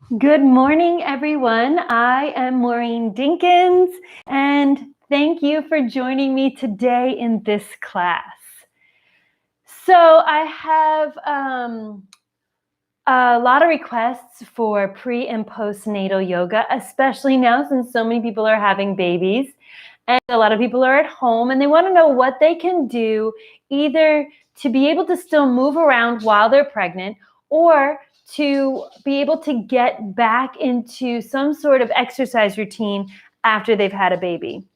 Good morning, everyone. I am Maureen Dinkins, and thank you for joining me today in this class. So I have a lot of requests for pre and postnatal yoga, especially now since so many people are having babies and a lot of people are at home and they want to know what they can do either to be able to still move around while they're pregnant or to be able to get back into some sort of exercise routine after they've had a baby.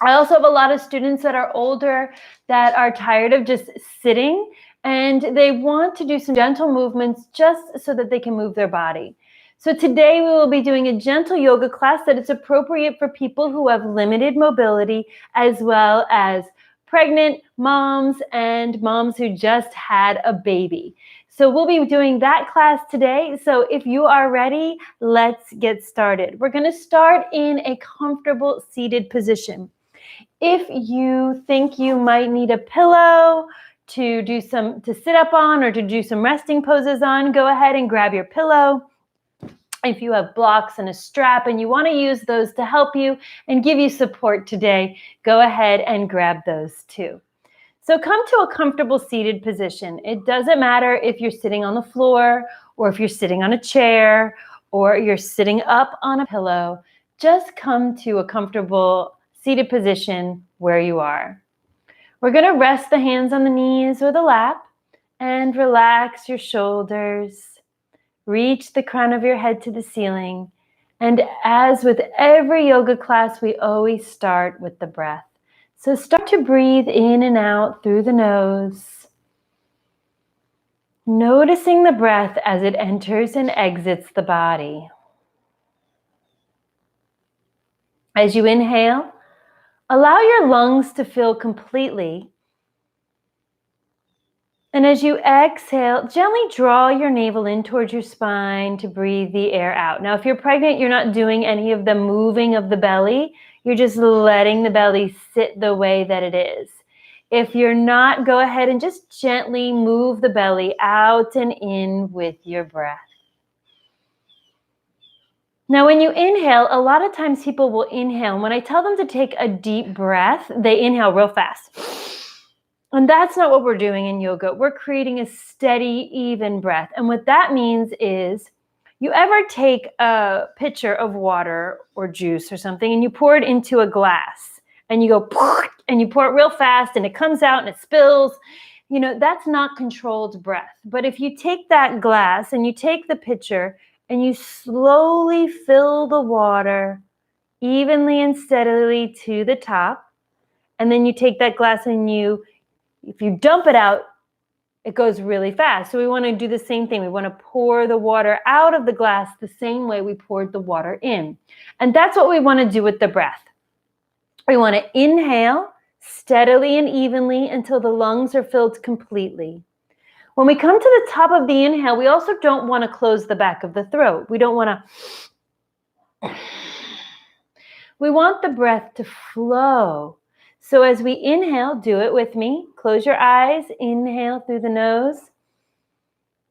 I also have a lot of students that are older that are tired of just sitting and they want to do some gentle movements just so that they can move their body. So today we will be doing a gentle yoga class that is appropriate for people who have limited mobility as well as pregnant moms and moms who just had a baby. So we'll be doing that class today. So if you are ready, let's get started. We're going to start in a comfortable seated position. If you think you might need a pillow to sit up on or to do some resting poses on, go ahead and grab your pillow. If you have blocks and a strap and you want to use those to help you and give you support today, go ahead and grab those too. So come to a comfortable seated position. It doesn't matter if you're sitting on the floor or if you're sitting on a chair or you're sitting up on a pillow. Just come to a comfortable seated position where you are. We're going to rest the hands on the knees or the lap and relax your shoulders. Reach the crown of your head to the ceiling. And as with every yoga class, we always start with the breath. So start to breathe in and out through the nose. Noticing the breath as it enters and exits the body. As you inhale, allow your lungs to fill completely. And as you exhale, gently draw your navel in towards your spine to breathe the air out. Now, if you're pregnant, you're not doing any of the moving of the belly. You're just letting the belly sit the way that it is. If you're not, go ahead and just gently move the belly out and in with your breath. Now, when you inhale, a lot of times people will inhale. When I tell them to take a deep breath, they inhale real fast. And that's not what we're doing in yoga. We're creating a steady, even breath. And what that means is you ever take a pitcher of water or juice or something and you pour it into a glass and you go and you pour it real fast and it comes out and it spills. You know, that's not controlled breath. But if you take that glass and you take the pitcher and you slowly fill the water evenly and steadily to the top, and then you take that glass and if you dump it out, it goes really fast. So we want to do the same thing. We want to pour the water out of the glass the same way we poured the water in. And that's what we want to do with the breath. We want to inhale steadily and evenly until the lungs are filled completely. When we come to the top of the inhale, we also don't want to close the back of the throat. We don't want to. We want the breath to flow. So as we inhale, do it with me. Close your eyes, inhale through the nose.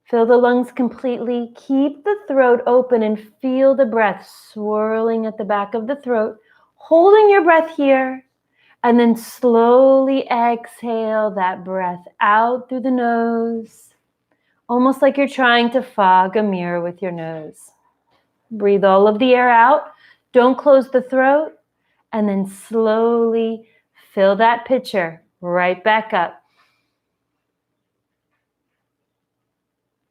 Fill the lungs completely. Keep the throat open and feel the breath swirling at the back of the throat. Holding your breath here. And then slowly exhale that breath out through the nose. Almost like you're trying to fog a mirror with your nose. Breathe all of the air out. Don't close the throat. And then slowly fill that pitcher right back up.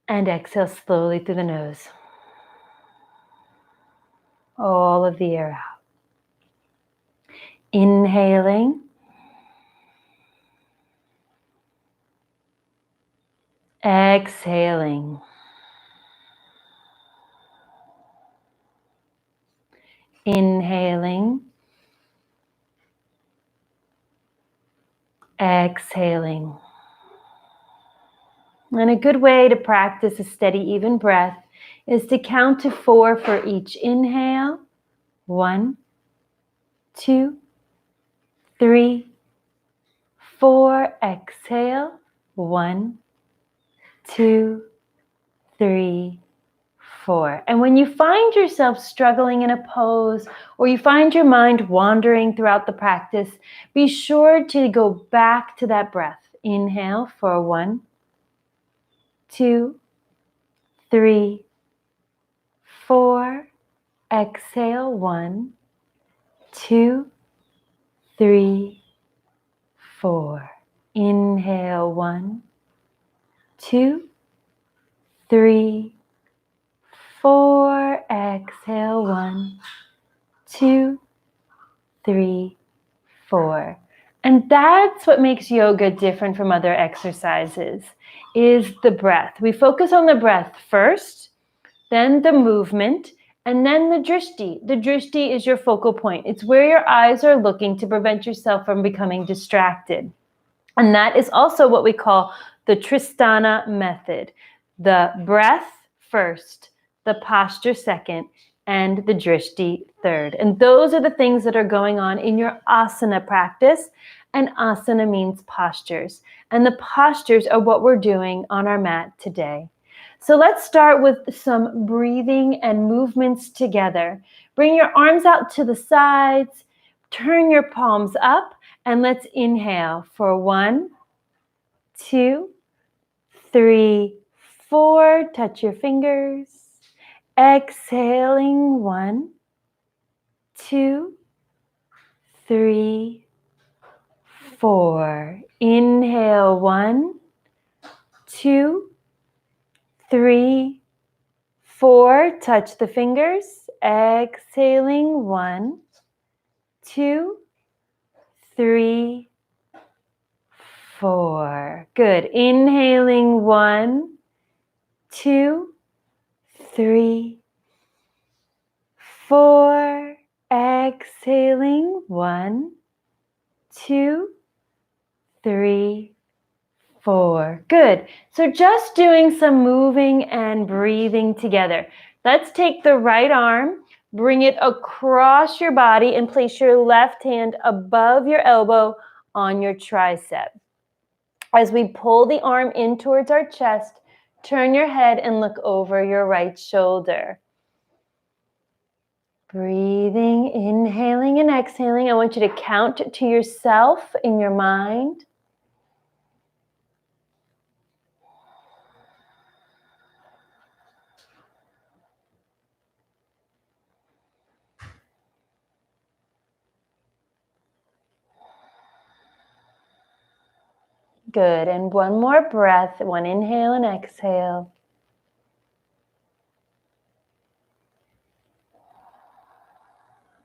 And exhale slowly through the nose. All of the air out. Inhaling. Exhaling. Inhaling. Exhaling. And a good way to practice a steady, even breath is to count to 4 for each inhale. 1, 2, 3, 4. Exhale. 1, 2, 3, 4. And when you find yourself struggling in a pose or you find your mind wandering throughout the practice, be sure to go back to that breath. Inhale for 1, 2, 3, 4. Exhale 1, 2, 3, 4. Inhale 1, 2, 3, 4. Exhale 1, 2, 3, 4. And that's what makes yoga different from other exercises, is the breath. We focus on the breath first, then the movement, and then the drishti. The drishti is your focal point. It's where your eyes are looking to prevent yourself from becoming distracted. And that is also what we call the Tristana method. The breath first, the posture second, and the drishti third. And those are the things that are going on in your asana practice. And asana means postures. And the postures are what we're doing on our mat today. So let's start with some breathing and movements together. Bring your arms out to the sides, turn your palms up, and let's inhale for 1, 2, 3, 4. Touch your fingers. Exhaling 1, 2, 3, 4. Inhale 1, 2, 3, 4. Touch the fingers. Exhaling 1, 2, 3, 4. Good. Inhaling 1, 2, 3, 4. Exhaling 1, 2, 3, 4. Good. So just doing some moving and breathing together. Let's take the right arm, bring it across your body, and place your left hand above your elbow on your tricep. As we pull the arm in towards our chest, turn your head and look over your right shoulder. Breathing, inhaling and exhaling. I want you to count to yourself in your mind. Good. And one more breath. One inhale and exhale.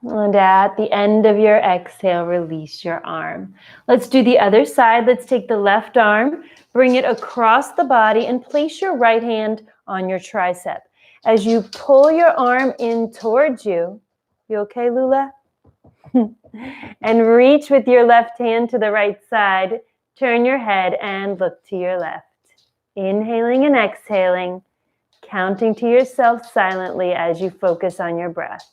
And at the end of your exhale, release your arm. Let's do the other side. Let's take the left arm, bring it across the body, and place your right hand on your tricep. As you pull your arm in towards you, you okay, Lula? And reach with your left hand to the right side. Turn your head and look to your left. Inhaling and exhaling, counting to yourself silently as you focus on your breath.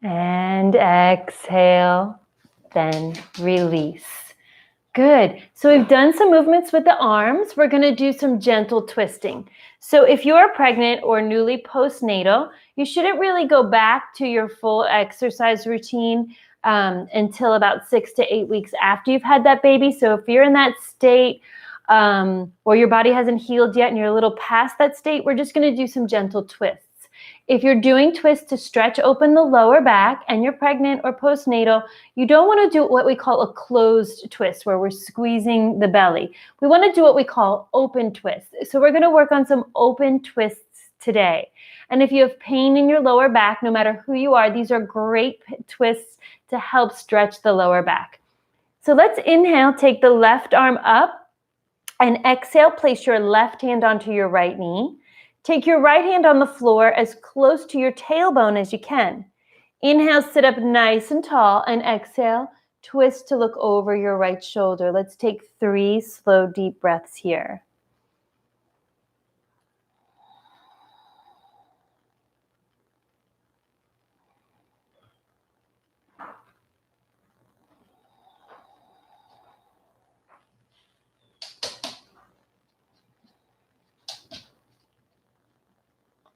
And exhale, then release. Good. So we've done some movements with the arms. We're going to do some gentle twisting. So if you are pregnant or newly postnatal, you shouldn't really go back to your full exercise routine until about 6 to 8 weeks after you've had that baby. So if you're in that state or your body hasn't healed yet and you're a little past that state, we're just going to do some gentle twists. If you're doing twists to stretch open the lower back and you're pregnant or postnatal, you don't want to do what we call a closed twist where we're squeezing the belly. We want to do what we call open twists. So we're going to work on some open twists today. And if you have pain in your lower back, no matter who you are, these are great twists to help stretch the lower back. So let's inhale, take the left arm up, and exhale, place your left hand onto your right knee. Take your right hand on the floor as close to your tailbone as you can. Inhale, sit up nice and tall, and exhale, Twist to look over your right shoulder. Let's take 3 slow, deep breaths here.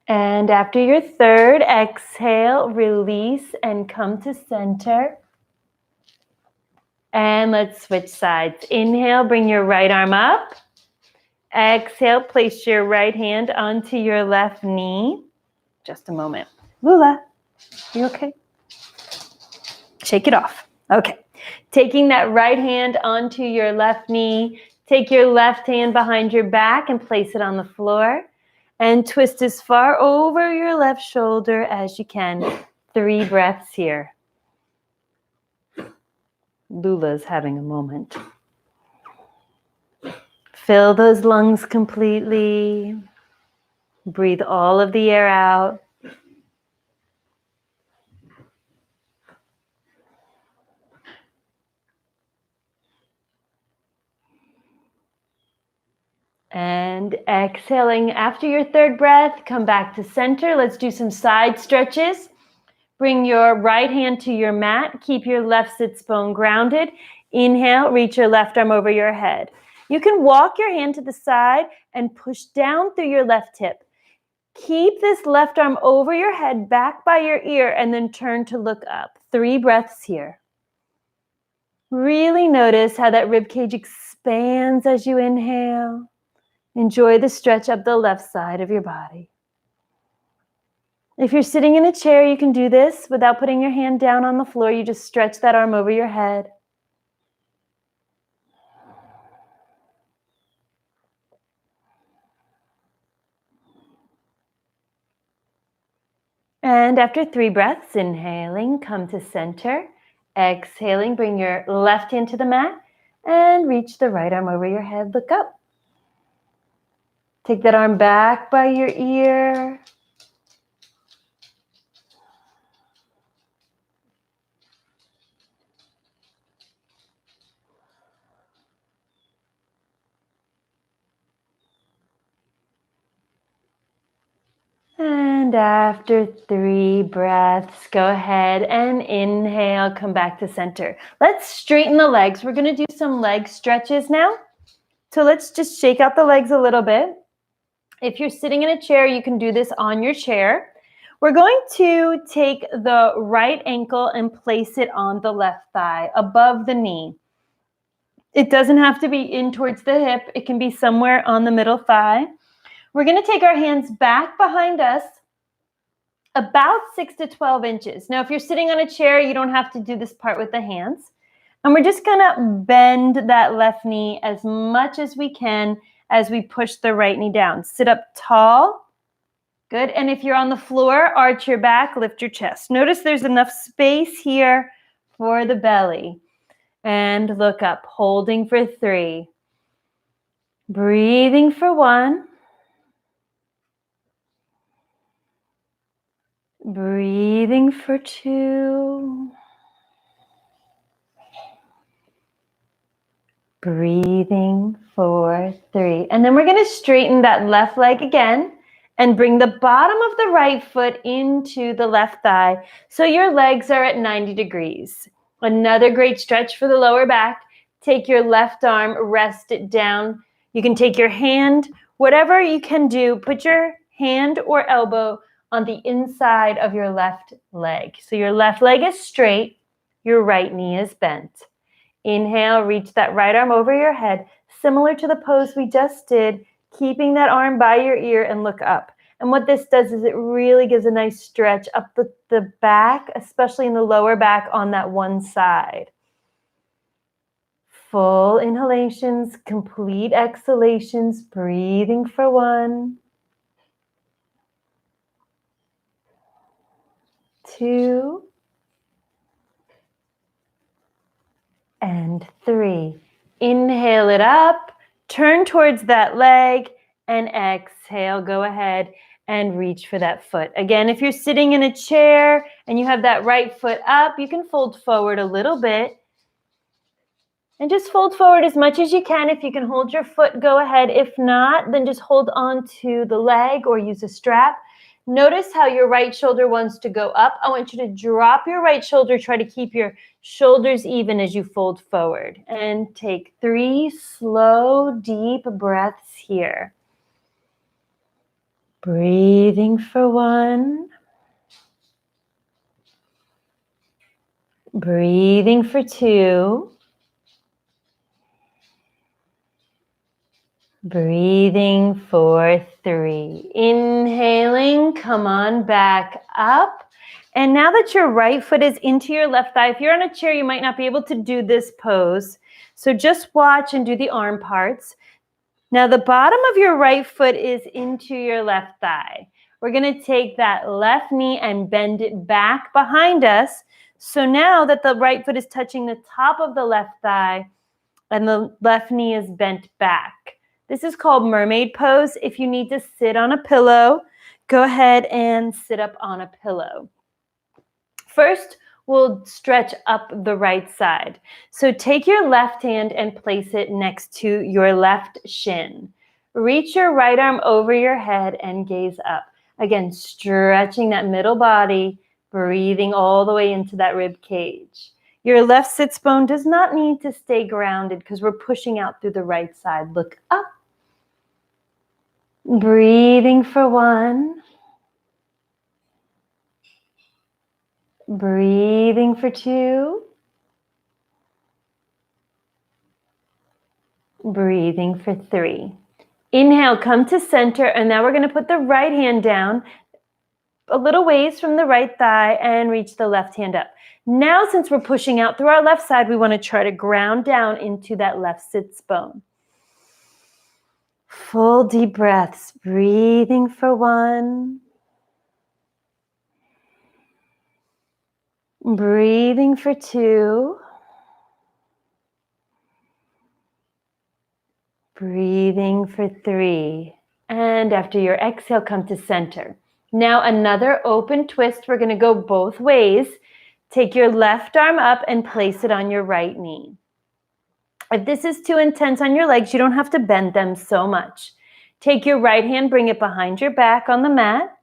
And after your third exhale, release and come to center. And let's switch sides. Inhale, bring your right arm up. Exhale, place your right hand onto your left knee. Just a moment. Lula, you okay? Shake it off. Okay. Taking that right hand onto your left knee. Take your left hand behind your back and place it on the floor. And twist as far over your left shoulder as you can. 3 breaths here. Lula's having a moment. Fill those lungs completely. Breathe all of the air out. And exhaling after your third breath, come back to center. Let's do some side stretches. Bring your right hand to your mat. Keep your left sits bone grounded. Inhale, reach your left arm over your head. You can walk your hand to the side and push down through your left hip. Keep this left arm over your head, back by your ear, and then turn to look up. 3 breaths here. Really notice how that rib cage expands as you inhale. Enjoy the stretch up the left side of your body. If you're sitting in a chair, you can do this without putting your hand down on the floor. You just stretch that arm over your head. And after 3 breaths, inhaling, come to center. Exhaling, bring your left hand to the mat and reach the right arm over your head. Look up. Take that arm back by your ear. And after 3 breaths, go ahead and inhale, come back to center. Let's straighten the legs. We're going to do some leg stretches now. So let's just shake out the legs a little bit. If you're sitting in a chair, you can do this on your chair. We're going to take the right ankle and place it on the left thigh, above the knee. It doesn't have to be in towards the hip. It can be somewhere on the middle thigh. We're going to take our hands back behind us, about 6 to 12 inches. Now, if you're sitting on a chair, you don't have to do this part with the hands. And we're just going to bend that left knee as much as we can as we push the right knee down. Sit up tall. Good. And if you're on the floor, arch your back, lift your chest. Notice there's enough space here for the belly. And look up, holding for 3. Breathing for 1. Breathing for 2. Breathing for 3. And then we're going to straighten that left leg again and bring the bottom of the right foot into the left thigh so your legs are at 90 degrees. Another great stretch for the lower back. Take your left arm, rest it down. You can take your hand, whatever you can do, put your hand or elbow on the inside of your left leg. So your left leg is straight, your right knee is bent. Inhale, reach that right arm over your head, similar to the pose we just did, keeping that arm by your ear and look up. And what this does is it really gives a nice stretch up the back, especially in the lower back on that one side. Full inhalations, complete exhalations, breathing for 1, 2, and 3. Inhale it up, turn towards that leg, and exhale. Go ahead and reach for that foot. Again, if you're sitting in a chair and you have that right foot up, you can fold forward a little bit. And just fold forward as much as you can. If you can hold your foot, go ahead. If not, then just hold on to the leg or use a strap. Notice how your right shoulder wants to go up. I want you to drop your right shoulder. Try to keep your shoulders even as you fold forward. And take 3 slow, deep breaths here. Breathing for 1. Breathing for 2. Breathing for 3. Inhaling, come on back up. And now that your right foot is into your left thigh, if you're on a chair, you might not be able to do this pose. So just watch and do the arm parts. Now the bottom of your right foot is into your left thigh. We're going to take that left knee and bend it back behind us. So now that the right foot is touching the top of the left thigh and the left knee is bent back. This is called Mermaid Pose. If you need to sit on a pillow, go ahead and sit up on a pillow. First, we'll stretch up the right side. So take your left hand and place it next to your left shin. Reach your right arm over your head and gaze up. Again, stretching that middle body, breathing all the way into that rib cage. Your left sits bone does not need to stay grounded because we're pushing out through the right side. Look up. Breathing for 1. Breathing for 2. Breathing for 3. Inhale, come to center, and now we're going to put the right hand down a little ways from the right thigh and reach the left hand up. Now, since we're pushing out through our left side, we want to try to ground down into that left sits bone. Full deep breaths, breathing for 1. Breathing for 2. Breathing for 3. And after your exhale, come to center. Now another open twist. We're going to go both ways. Take your left arm up and place it on your right knee. If this is too intense on your legs, you don't have to bend them so much. Take your right hand, bring it behind your back on the mat.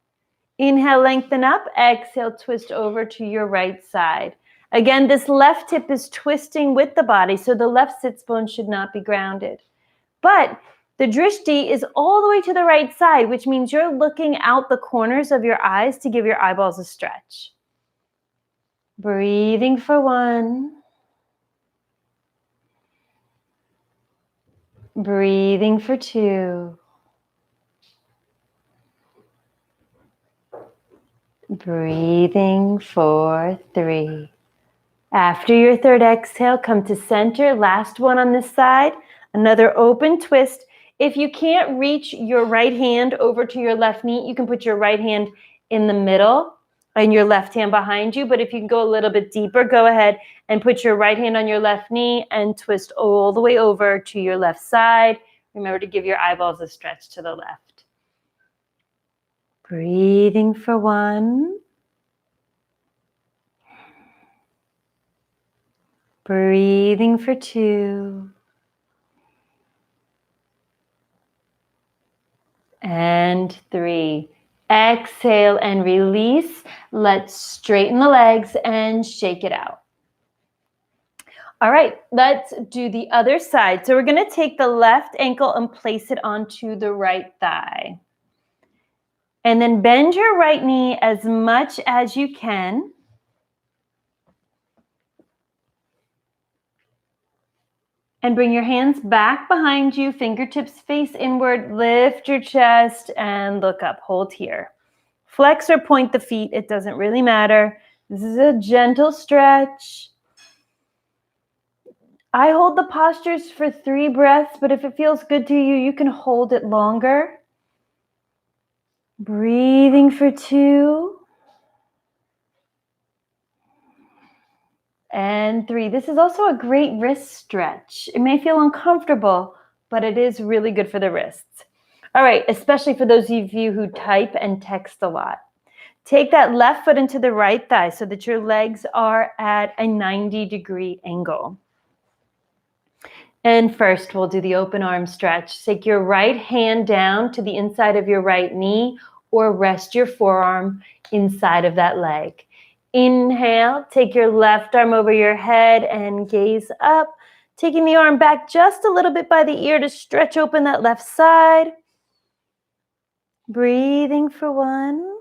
Inhale, lengthen up. Exhale, twist over to your right side. Again, this left hip is twisting with the body, so the left sits bone should not be grounded. But the drishti is all the way to the right side, which means you're looking out the corners of your eyes to give your eyeballs a stretch. Breathing for 1. Breathing for 2. Breathing for 3. After your third exhale, come to center. Last one on this side. Another open twist. If you can't reach your right hand over to your left knee, you can put your right hand in the middle and your left hand behind you. But if you can go a little bit deeper, go ahead and put your right hand on your left knee and twist all the way over to your left side. Remember to give your eyeballs a stretch to the left. Breathing for 1. Breathing for 2. And 3. Exhale and release. Let's straighten the legs and shake it out. All right, let's do the other side. So we're going to take the left ankle and place it onto the right thigh. And then bend your right knee as much as you can. And bring your hands back behind you, fingertips face inward, lift your chest and look up, hold here. Flex or point the feet, it doesn't really matter. This is a gentle stretch. I hold the postures for 3 breaths, but if it feels good to you, you can hold it longer. Breathing for 2. And 3. This is also a great wrist stretch. It may feel uncomfortable, but it is really good for the wrists. All right, especially for those of you who type and text a lot. Take that left foot into the right thigh so that your legs are at a 90-degree angle. And first, we'll do the open arm stretch. Take your right hand down to the inside of your right knee or rest your forearm inside of that leg. Inhale, take your left arm over your head and gaze up, taking the arm back just a little bit by the ear to stretch open that left side. Breathing for 1.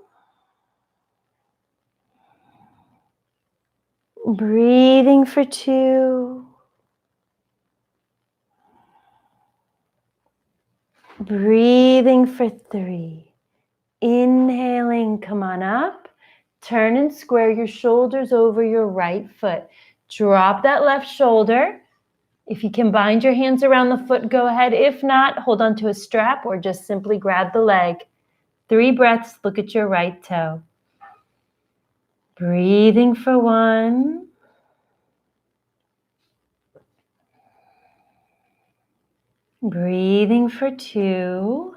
Breathing for 2. Breathing for 3. Inhaling, come on up. Turn and square your shoulders over your right foot. Drop that left shoulder. If you can bind your hands around the foot, go ahead. If not, hold on to a strap or just simply grab the leg. 3 breaths, look at your right toe. Breathing for 1. Breathing for 2.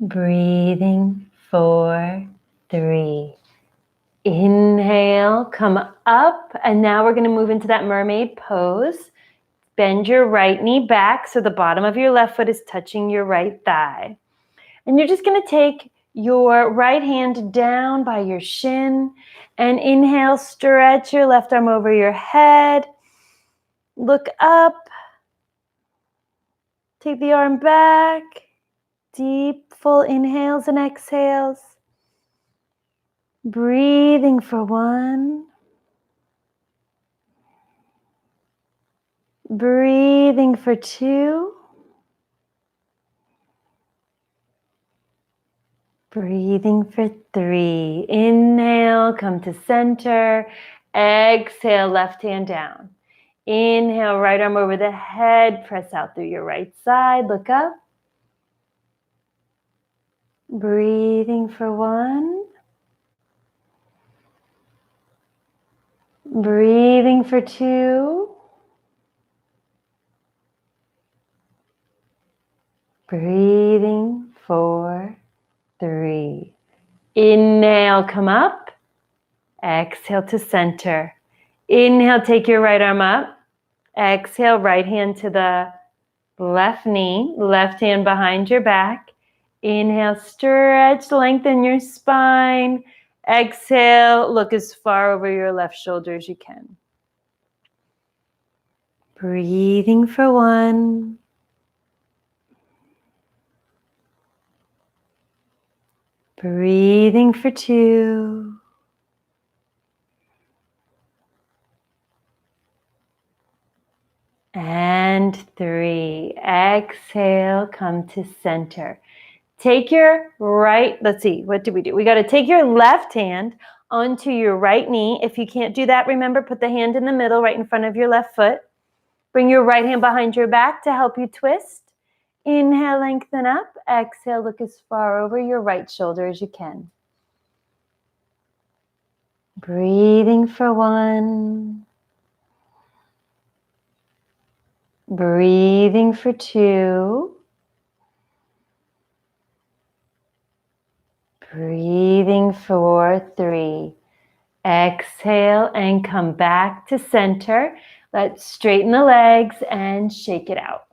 Breathing for 3. Inhale, come up, and now we're going to move into that mermaid pose. Bend your right knee back so the bottom of your left foot is touching your right thigh. And you're just going to take your right hand down by your shin and inhale, stretch your left arm over your head. Look up. Take the arm back. Deep, full inhales and exhales. Breathing for 1. Breathing for 2. Breathing for 3. Inhale, come to center. Exhale, left hand down. Inhale, right arm over the head. Press out through your right side. Look up. Breathing for 1. Breathing for 2. Breathing for 3. Inhale, come up. Exhale to center. Inhale, take your right arm up. Exhale, right hand to the left knee, left hand behind your back. Inhale, stretch, lengthen your spine. Exhale, look as far over your left shoulder as you can. Breathing for 1. Breathing for 2. And 3. Exhale, come to center. Take your right, let's see, what did we do? We got to take your left hand onto your right knee. If you can't do that, remember, put the hand in the middle right in front of your left foot. Bring your right hand behind your back to help you twist. Inhale, lengthen up. Exhale, look as far over your right shoulder as you can. Breathing for 1. Breathing for 2. Breathing for 3. Exhale and come back to center. Let's straighten the legs and shake it out.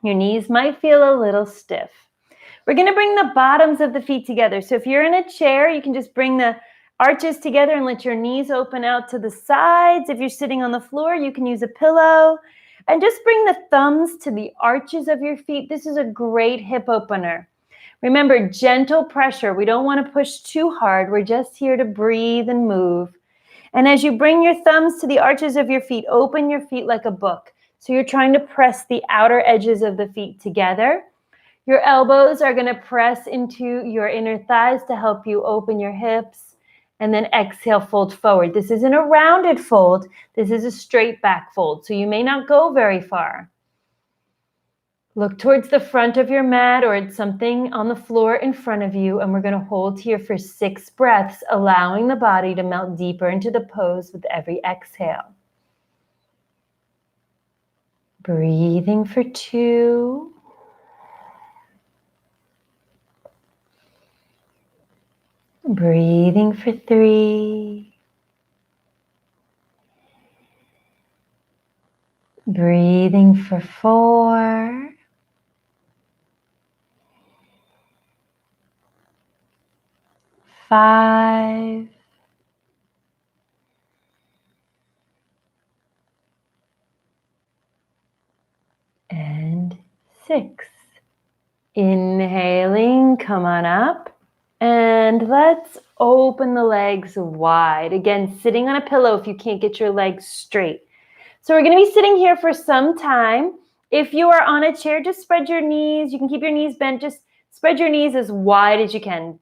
Your knees might feel a little stiff. We're going to bring the bottoms of the feet together. So if you're in a chair, you can just bring the arches together and let your knees open out to the sides. If you're sitting on the floor, you can use a pillow. And just bring the thumbs to the arches of your feet. This is a great hip opener. Remember, gentle pressure. We don't want to push too hard. We're just here to breathe and move. And as you bring your thumbs to the arches of your feet, open your feet like a book. So you're trying to press the outer edges of the feet together. Your elbows are going to press into your inner thighs to help you open your hips. And then exhale, fold forward. This isn't a rounded fold. This is a straight back fold. So you may not go very far. Look towards the front of your mat or at something on the floor in front of you. And we're going to hold here for 6 breaths, allowing the body to melt deeper into the pose with every exhale. Breathing for 2. Breathing for 3. Breathing for 4. 5. And 6. Inhaling, come on up. And let's open the legs wide. Again, sitting on a pillow if you can't get your legs straight. So we're going to be sitting here for some time. If you are on a chair, just spread your knees. You can keep your knees bent. Just spread your knees as wide as you can.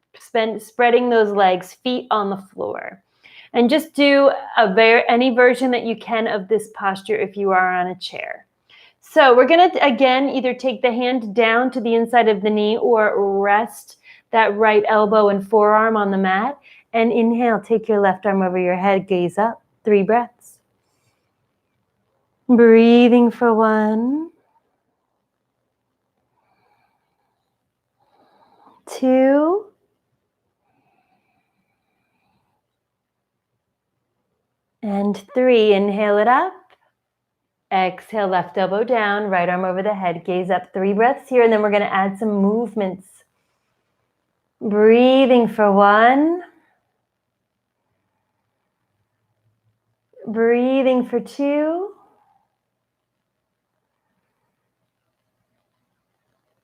Spreading those legs, feet on the floor. And just do any version that you can of this posture if you are on a chair. So we're going to, again, either take the hand down to the inside of the knee or rest that right elbow and forearm on the mat. And inhale, take your left arm over your head, gaze up. 3 breaths. Breathing for 1. 2. And 3. Inhale it up. Exhale, left elbow down, right arm over the head, gaze up. 3 breaths here, and then we're going to add some movements. Breathing for 1. Breathing for 2.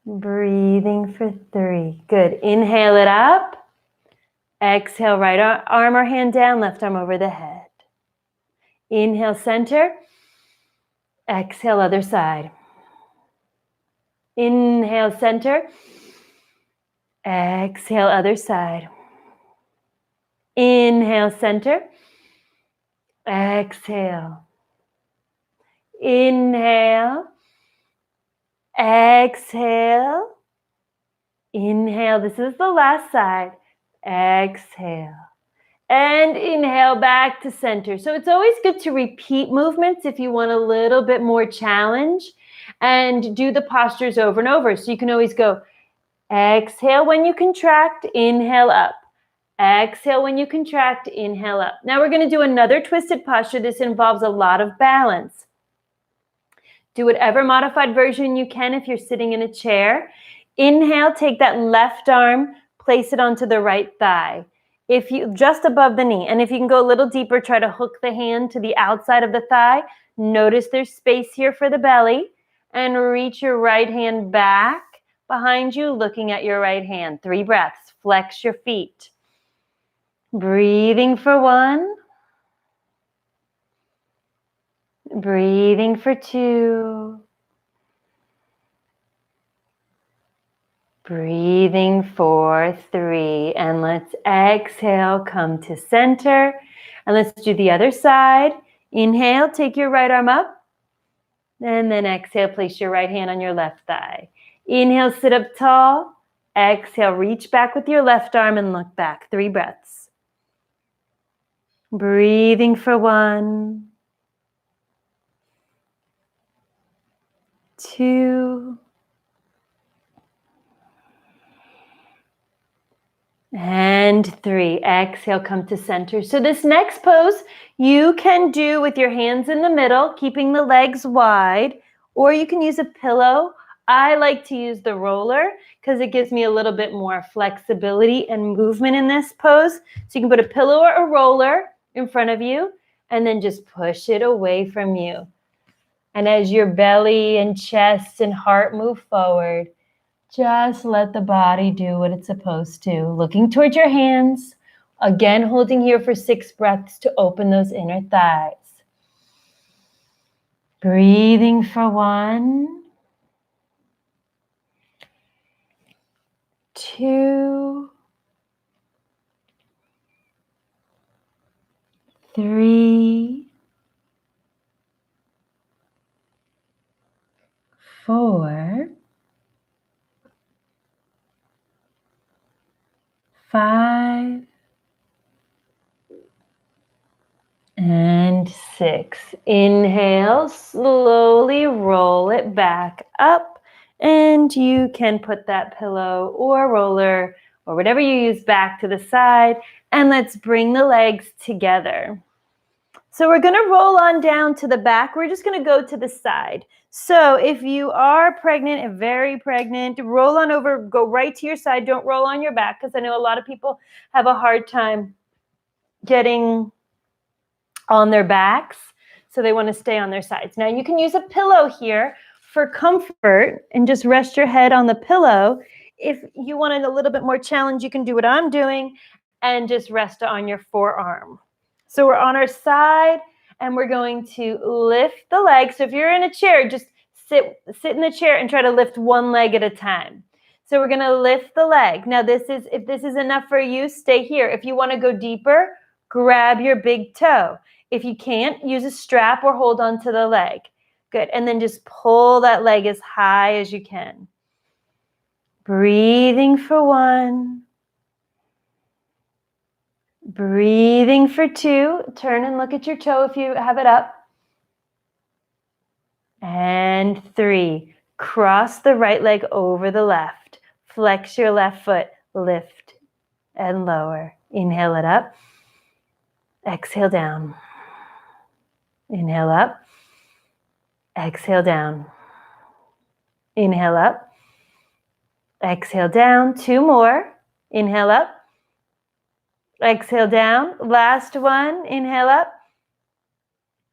Breathing for 3. Good. Inhale it up. Exhale, right arm or hand down, left arm over the head. Inhale, center. Exhale, other side. Inhale, center. Exhale, other side. Inhale, center. Exhale. Inhale. Exhale. Inhale. This is the last side. Exhale. And inhale back to center. So it's always good to repeat movements if you want a little bit more challenge and do the postures over and over. So you can always go exhale when you contract, inhale up. Exhale when you contract, inhale up. Now we're going to do another twisted posture. This involves a lot of balance. Do whatever modified version you can if you're sitting in a chair. Inhale, take that left arm, place it onto the right thigh. If you just above the knee, and if you can go a little deeper, try to hook the hand to the outside of the thigh. Notice there's space here for the belly, and reach your right hand back behind you, looking at your right hand. 3 breaths. Flex your feet. Breathing for 1. Breathing for 2. Breathing for 3. And let's exhale, come to center. And let's do the other side. Inhale, take your right arm up. And then exhale, place your right hand on your left thigh. Inhale, sit up tall. Exhale, reach back with your left arm and look back. 3 breaths. Breathing for 1. 2. And 3. Exhale, come to center. So this next pose you can do with your hands in the middle, keeping the legs wide, or you can use a pillow. I like to use the roller because it gives me a little bit more flexibility and movement in this pose. So you can put a pillow or a roller in front of you and then just push it away from you. And as your belly and chest and heart move forward, just let the body do what it's supposed to. Looking towards your hands. Again, holding here for 6 breaths to open those inner thighs. Breathing for 1. 2. 3. 4. 5. And 6. Inhale, slowly roll it back up. And you can put that pillow or roller or whatever you use back to the side. And let's bring the legs together. So we're going to roll on down to the back. We're just going to go to the side. So if you are pregnant and very pregnant, roll on over, go right to your side. Don't roll on your back, because I know a lot of people have a hard time getting on their backs. So they want to stay on their sides. Now you can use a pillow here for comfort and just rest your head on the pillow. If you wanted a little bit more challenge, you can do what I'm doing and just rest on your forearm. So we're on our side and we're going to lift the leg. So if you're in a chair, just sit in the chair and try to lift one leg at a time. So we're going to lift the leg. Now if this is enough for you, stay here. If you want to go deeper, grab your big toe. If you can't, use a strap or hold on to the leg. Good. And then just pull that leg as high as you can. Breathing for 1. Breathing for 2. Turn and look at your toe if you have it up. And 3. Cross the right leg over the left. Flex your left foot. Lift and lower. Inhale it up. Exhale down. Inhale up. Exhale down. Inhale up. Exhale down. 2 more. Inhale up. Exhale down. Last one. Inhale up.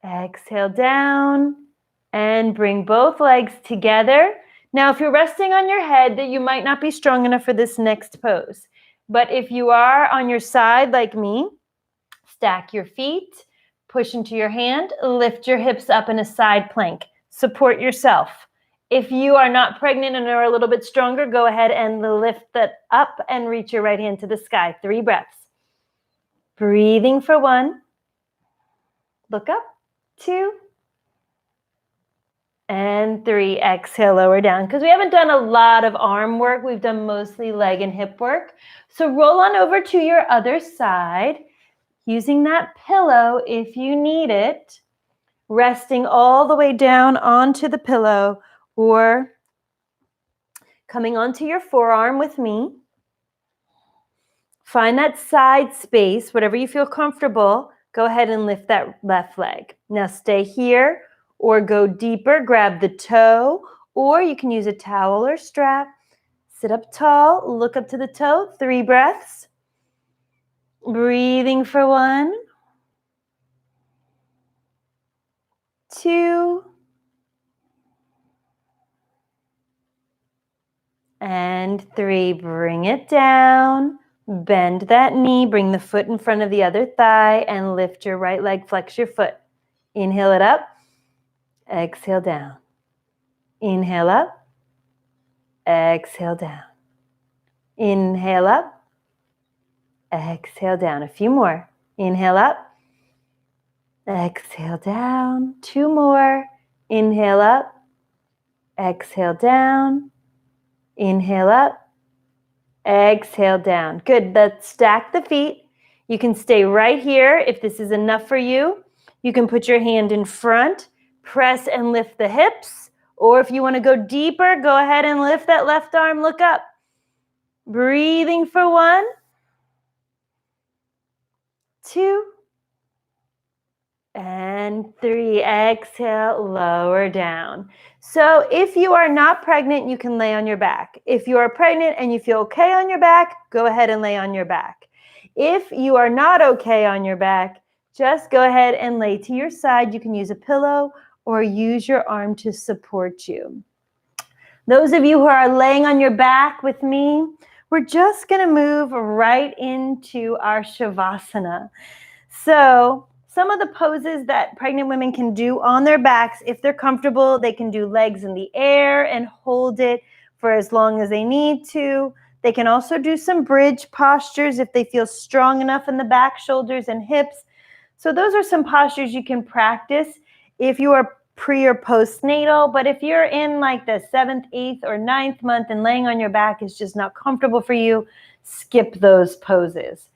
Exhale down. And bring both legs together. Now, if you're resting on your head, that you might not be strong enough for this next pose. But if you are on your side like me, stack your feet, push into your hand, lift your hips up in a side plank. Support yourself. If you are not pregnant and are a little bit stronger, go ahead and lift that up and reach your right hand to the sky. 3 breaths. Breathing for 1. Look up. 2. And 3. Exhale, lower down. Because we haven't done a lot of arm work. We've done mostly leg and hip work. So roll on over to your other side. Using that pillow if you need it, resting all the way down onto the pillow or coming onto your forearm with me. Find that side space, whatever you feel comfortable. Go ahead and lift that left leg. Now stay here or go deeper. Grab the toe, or you can use a towel or strap. Sit up tall, look up to the toe. 3 breaths. Breathing for 1. 2. And 3. Bring it down. Bend that knee. Bring the foot in front of the other thigh and lift your right leg. Flex your foot. Inhale it up. Exhale down. Inhale up. Exhale down. Inhale up. Exhale down. A few more. Inhale up. Exhale down. 2 more. Inhale up. Exhale down. Inhale up. Exhale down. Good. Let's stack the feet. You can stay right here if this is enough for you. You can put your hand in front, press and lift the hips. Or if you want to go deeper, go ahead and lift that left arm. Look up. Breathing for 1. 2. And 3. Exhale, lower down. So if you are not pregnant, you can lay on your back. If you are pregnant and you feel okay on your back, go ahead and lay on your back. If you are not okay on your back, just go ahead and lay to your side. You can use a pillow or use your arm to support you. Those of you who are laying on your back with me, we're just going to move right into our Shavasana. So some of the poses that pregnant women can do on their backs, if they're comfortable, they can do legs in the air and hold it for as long as they need to. They can also do some bridge postures if they feel strong enough in the back, shoulders, and hips. So those are some postures you can practice if you are pre or postnatal. But if you're in like the 7th, 8th, or 9th month and laying on your back is just not comfortable for you, skip those poses.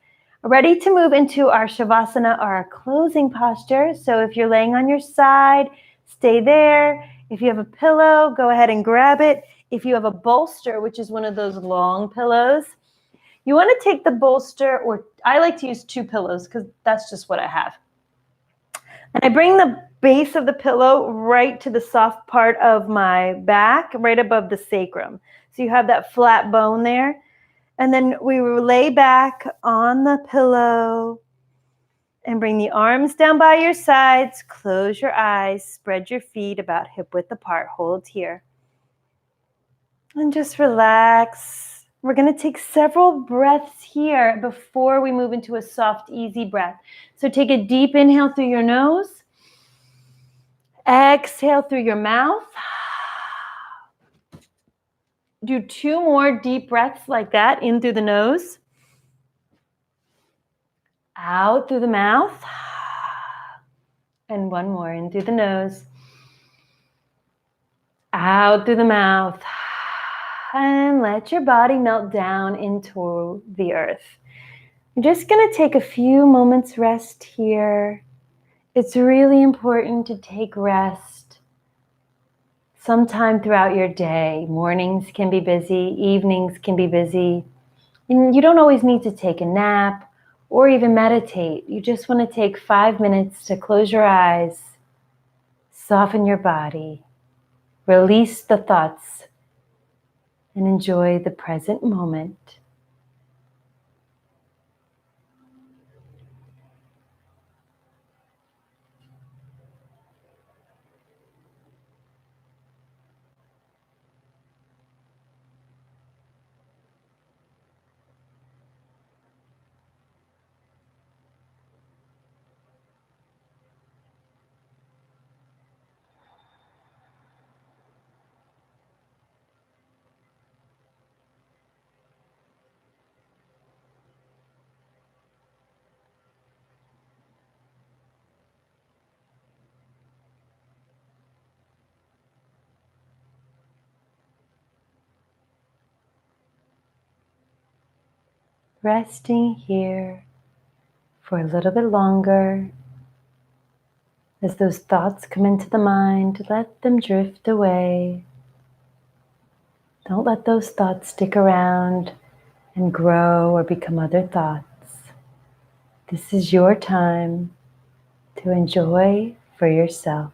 Ready to move into our Shavasana, our closing posture. So if you're laying on your side, stay there. If you have a pillow, go ahead and grab it. If you have a bolster, which is one of those long pillows, you want to take the bolster, or I like to use 2 pillows because that's just what I have. And I bring the base of the pillow right to the soft part of my back, right above the sacrum. So you have that flat bone there. And then we lay back on the pillow and bring the arms down by your sides. Close your eyes, spread your feet about hip width apart. Hold here. And just relax. We're going to take several breaths here before we move into a soft, easy breath. So take a deep inhale through your nose. Exhale through your mouth. Do 2 more deep breaths like that, in through the nose. Out through the mouth. And 1 more, in through the nose. Out through the mouth. And let your body melt down into the earth. You're just going to take a few moments rest here. It's really important to take rest sometime throughout your day. Mornings can be busy, evenings can be busy. And you don't always need to take a nap or even meditate. You just want to take 5 minutes to close your eyes, soften your body, release the thoughts, and enjoy the present moment. Resting here for a little bit longer. As those thoughts come into the mind, let them drift away. Don't let those thoughts stick around and grow or become other thoughts. This is your time to enjoy for yourself.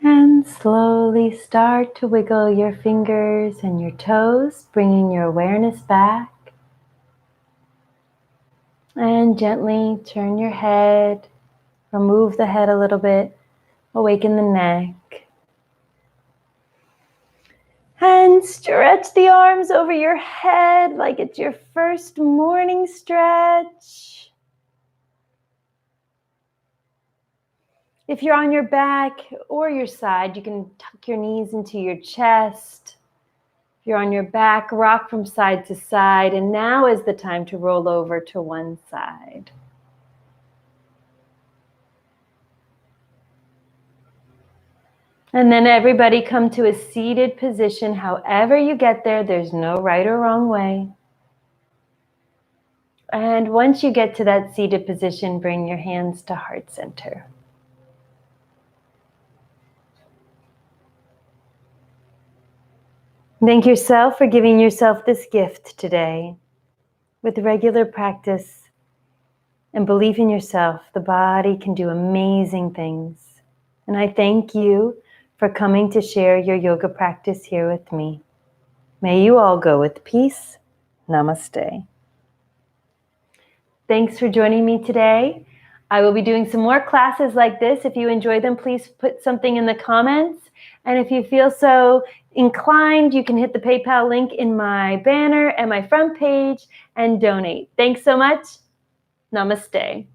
And slowly start to wiggle your fingers and your toes, bringing your awareness back. And gently turn your head, or move the head a little bit, awaken the neck. And stretch the arms over your head like it's your first morning stretch. If you're on your back or your side, you can tuck your knees into your chest. If you're on your back, rock from side to side. And now is the time to roll over to one side. And then everybody come to a seated position. However you get there, there's no right or wrong way. And once you get to that seated position, bring your hands to heart center. Thank yourself for giving yourself this gift today. With regular practice and belief in yourself, the body can do amazing things. And I thank you for coming to share your yoga practice here with me. May you all go with peace. Namaste. Thanks for joining me today. I will be doing some more classes like this. If you enjoy them, please put something in the comments. And if you feel so inclined, you can hit the PayPal link in my banner and my front page and donate. Thanks so much. Namaste.